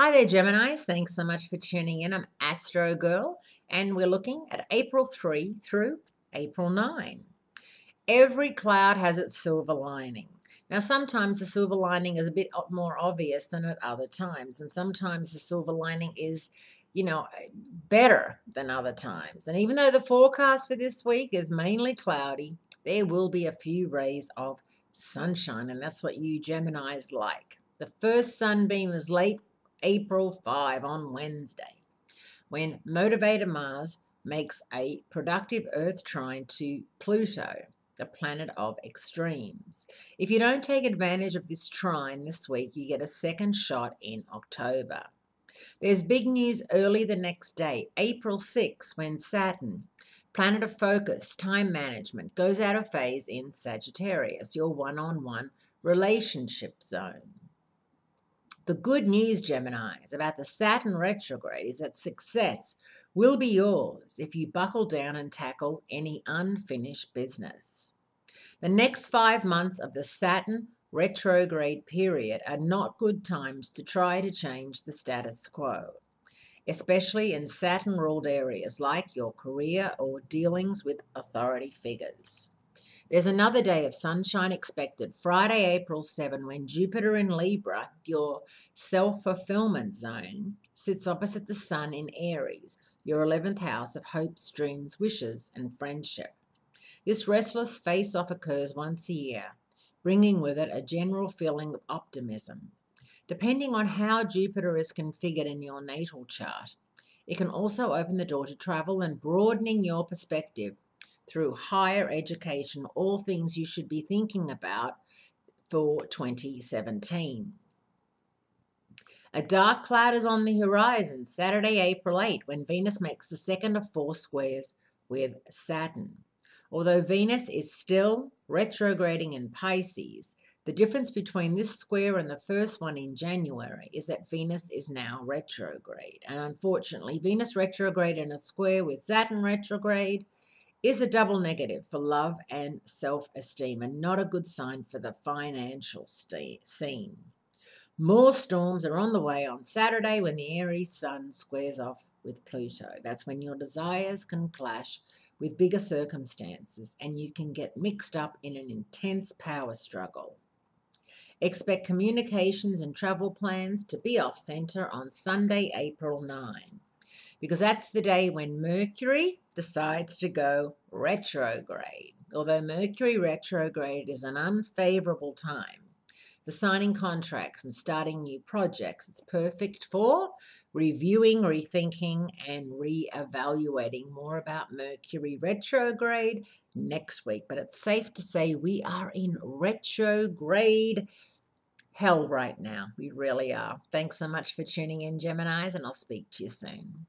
Hi there, Geminis. Thanks so much for tuning in. I'm Astrogirl, and we're looking at April 3 through April 9. Every cloud has its silver lining. Now, sometimes the silver lining is a bit more obvious than at other times, and sometimes the silver lining is, better than other times. And even though the forecast for this week is mainly cloudy, there will be a few rays of sunshine, and that's what you Geminis like. The first sunbeam is late April 5 on Wednesday, when motivator Mars makes a productive Earth trine to Pluto, the planet of extremes. If you don't take advantage of this trine this week, you get a second shot in October. There's big news early the next day, April 6, when Saturn, planet of focus, time management, goes out of phase in Sagittarius, your one-on-one relationship zone. The good news, Geminis, about the Saturn retrograde is that success will be yours if you buckle down and tackle any unfinished business. The next 5 months of the Saturn retrograde period are not good times to try to change the status quo, especially in Saturn-ruled areas like your career or dealings with authority figures. There's another day of sunshine expected, Friday, April 7, when Jupiter in Libra, your self-fulfillment zone, sits opposite the Sun in Aries, your 11th house of hopes, dreams, wishes, and friendship. This restless face-off occurs once a year, bringing with it a general feeling of optimism. Depending on how Jupiter is configured in your natal chart, it can also open the door to travel and broadening your perspective through higher education, all things you should be thinking about for 2017. A dark cloud is on the horizon, Saturday, April 8, when Venus makes the second of 4 squares with Saturn. Although Venus is still retrograding in Pisces, the difference between this square and the first one in January is that Venus is now retrograde. And unfortunately, Venus retrograde in a square with Saturn retrograde is a double negative for love and self-esteem, and not a good sign for the financial scene. More storms are on the way on Saturday when the Aries sun squares off with Pluto. That's when your desires can clash with bigger circumstances and you can get mixed up in an intense power struggle. Expect communications and travel plans to be off center on Sunday, April 9, because that's the day when Mercury decides to go retrograde. Although Mercury retrograde is an unfavorable time for signing contracts and starting new projects, it's perfect for reviewing, rethinking, and reevaluating more about Mercury retrograde next week. But it's safe to say we are in retrograde hell right now. We really are. Thanks so much for tuning in, Geminis, and I'll speak to you soon.